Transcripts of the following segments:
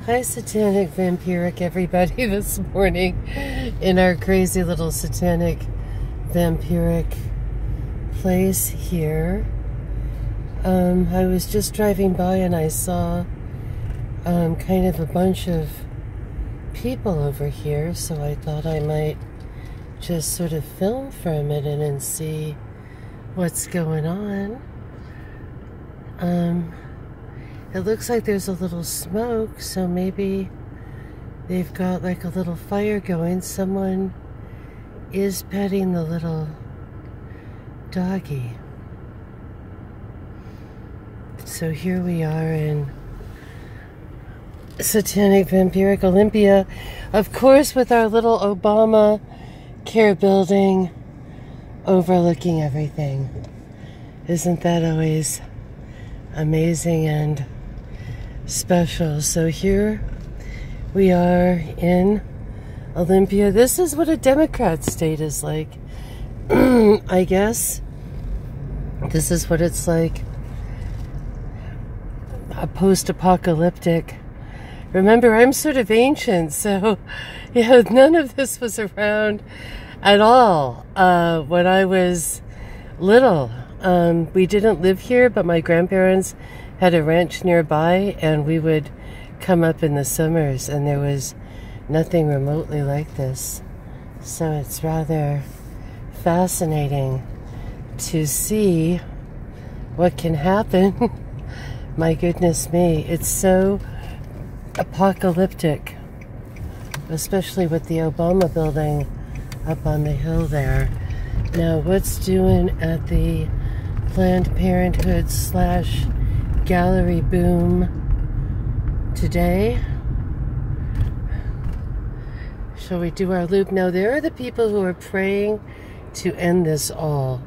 Hi, Satanic Vampiric, everybody, this morning in our crazy little Satanic Vampiric place here. I was just driving by and I saw kind of a bunch of people over here, so I thought I might just sort of film for a minute and see what's going on. It looks like there's a little smoke, so maybe they've got like a little fire going. Someone is petting the little doggy. So here we are in Satanic Vampiric, Olympia, of course, with our little Obama care building overlooking everything. Isn't that always amazing and special? So here we are in Olympia. This is what a Democrat state is like. I guess this is what it's like, a post-apocalyptic. Remember, I'm sort of ancient, so yeah, none of this was around at all when I was little. We didn't live here, but my grandparents had a ranch nearby, and we would come up in the summers, and there was nothing remotely like this. So it's rather fascinating to see what can happen. My goodness me, it's so apocalyptic, especially with the Obama building up on the hill there. Now, what's doing at the Planned Parenthood / gallery boom today? Shall we do our loop? Now, there are the people who are praying to end this all.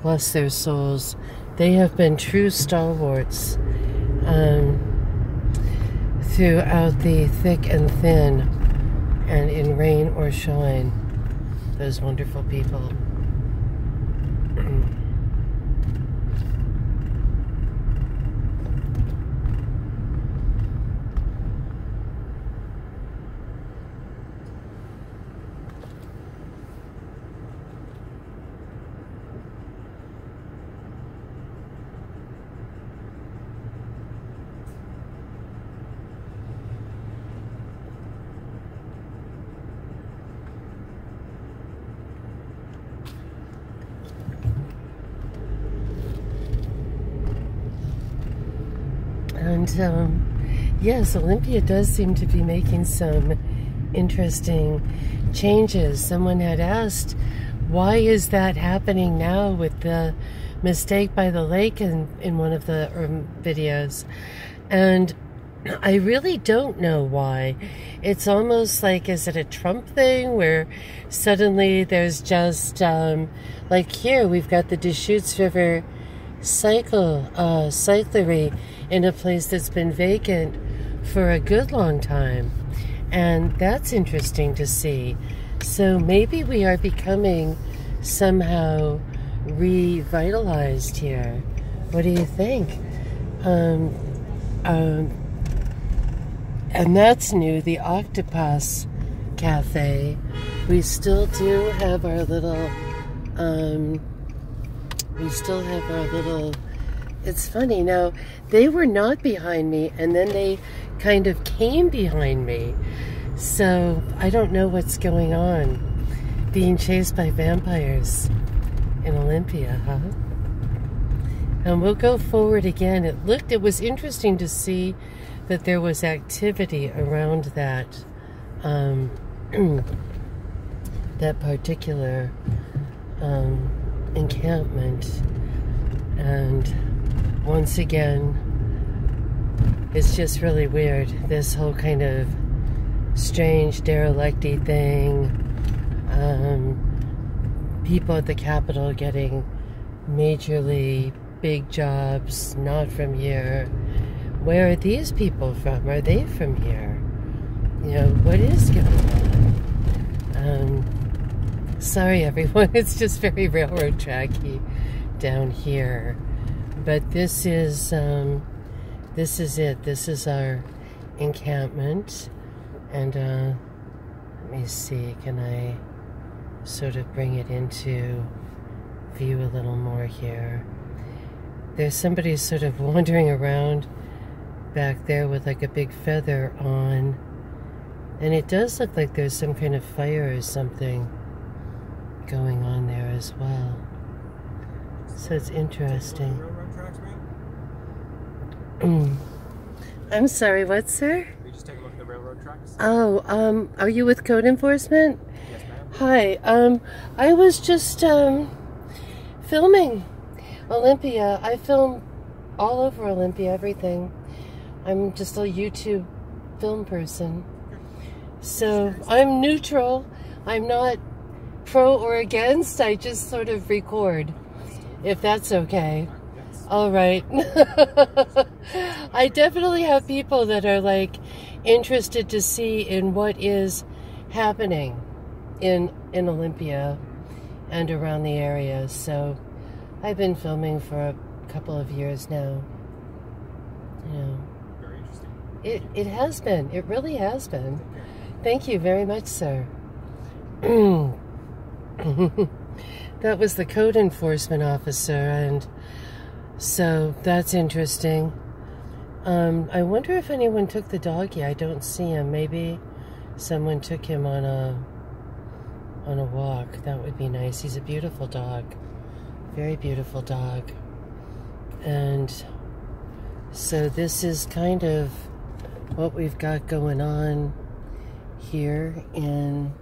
Bless their souls. They have been true stalwarts throughout the thick and thin, and in rain or shine. Those wonderful people. And yes, Olympia does seem to be making some interesting changes. Someone had asked, why is that happening now with the mistake by the lake in one of the videos? And I really don't know why. It's almost like, is it a Trump thing where suddenly there's just, like here, we've got the Deschutes River cyclery in a place that's been vacant for a good long time. And that's interesting to see. So maybe we are becoming somehow revitalized here. What do you think? And that's new, the Octopus Cafe. We still do have our little, it's funny, now, they were not behind me, and then they kind of came behind me. So, I don't know what's going on. Being chased by vampires in Olympia, huh? And we'll go forward again. It was interesting to see that there was activity around that, that particular encampment. And once again, it's just really weird, this whole kind of strange derelict-y thing. People at the Capitol getting majorly big jobs, not from here. Where are these people from? Are they from here? You know, what is going on? Sorry, everyone. It's just very railroad tracky down here. But this is it. This is our encampment. And let me see, can I sort of bring it into view a little more here? There's somebody sort of wandering around back there with like a big feather on, and it does look like there's some kind of fire or something going on there as well. So it's interesting. I'm sorry, what, sir? We just take a look at the railroad tracks. Oh, are you with code enforcement? Yes, ma'am. Hi, I was just filming Olympia. I film all over Olympia, everything. I'm just a YouTube film person. So I'm neutral. I'm not pro or against. I just sort of record, if that's okay. All right. I definitely have people that are like interested to see in what is happening in Olympia and around the area. So I've been filming for a couple of years now. You know, very interesting. it has been. It really has been. Thank you very much, sir. That was the code enforcement officer, and so that's interesting. I wonder if anyone took the doggy. I don't see him. Maybe someone took him on a walk. That would be nice. He's a beautiful dog. Very beautiful dog. And so this is kind of what we've got going on here in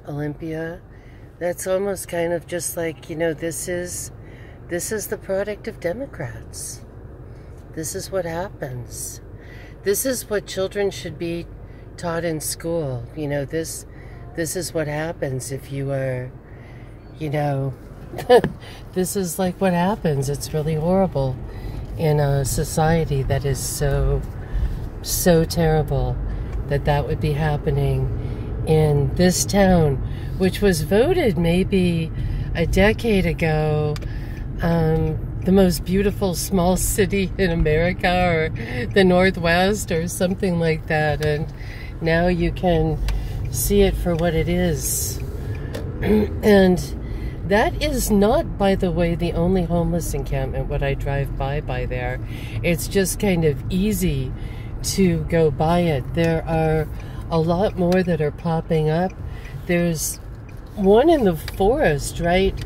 Olympia. That's almost kind of just like, you know, this is the product of Democrats. This is what happens. This is what children should be taught in school. You know, this is what happens if you are, you know, this is like what happens. It's really horrible in a society that is so terrible that would be happening in this town, which was voted maybe a decade ago the most beautiful small city in America, or the Northwest, or something like that. And now you can see it for what it is. And that is not, by the way, the only homeless encampment when I drive by there. It's just kind of easy to go by it. There are a lot more that are popping up. There's one in the forest right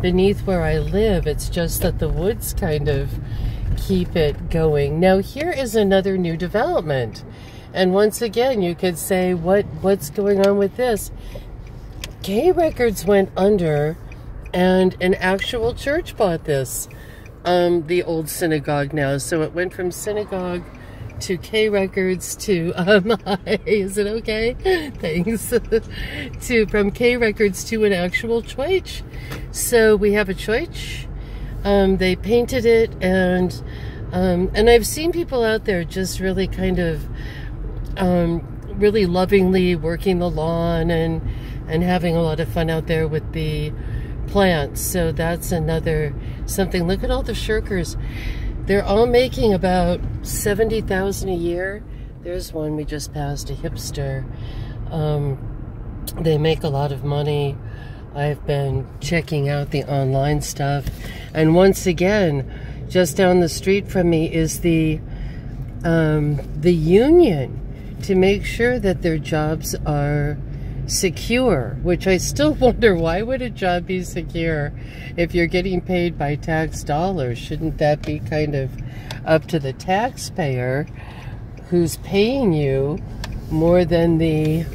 beneath where I live. It's just that the woods kind of keep it going. Now here is another new development. And once again, you could say, what's going on with this? K Records went under, and an actual church bought this. The old synagogue now. So it went from synagogue to K Records to is it okay? Thanks. From K Records to an actual church. So we have a church. They painted it, and I've seen people out there just really kind of really lovingly working the lawn and having a lot of fun out there with the plants. So that's another something. Look at all the shirkers. They're all making about $70,000 a year. There's one we just passed, a hipster. They make a lot of money. I've been checking out the online stuff. And once again, just down the street from me is the union to make sure that their jobs are secure, which I still wonder, why would a job be secure if you're getting paid by tax dollars? Shouldn't that be kind of up to the taxpayer who's paying you more than the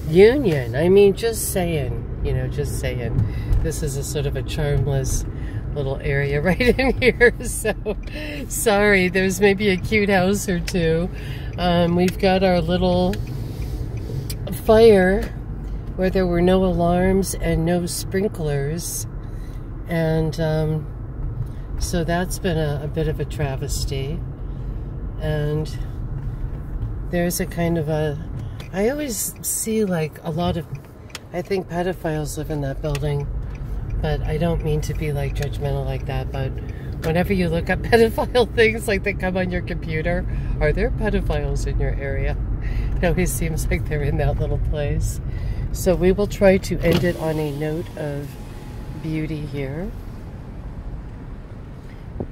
union? I mean, just saying, you know, just saying. This is a sort of a charmless little area right in here, so sorry, there's maybe a cute house or two. We've got our little fire where there were no alarms and no sprinklers, and so that's been a bit of a travesty. And there's a kind of a, I always see like a lot of, I think pedophiles live in that building, but I don't mean to be like judgmental like that, but Whenever you look up pedophile things, like they come on your computer, are there pedophiles in your area? It always seems like they're in that little place. So we will try to end it on a note of beauty here.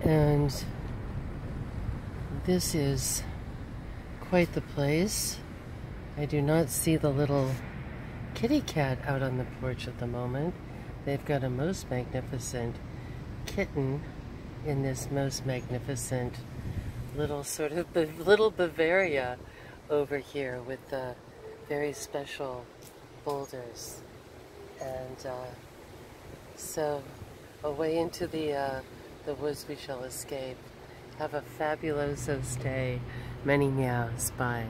And this is quite the place. I do not see the little kitty cat out on the porch at the moment. They've got a most magnificent kitten in this most magnificent little sort of little Bavaria over here with the very special boulders. And so away into the woods we shall escape. Have a fabuloso stay. Many meows. Bye.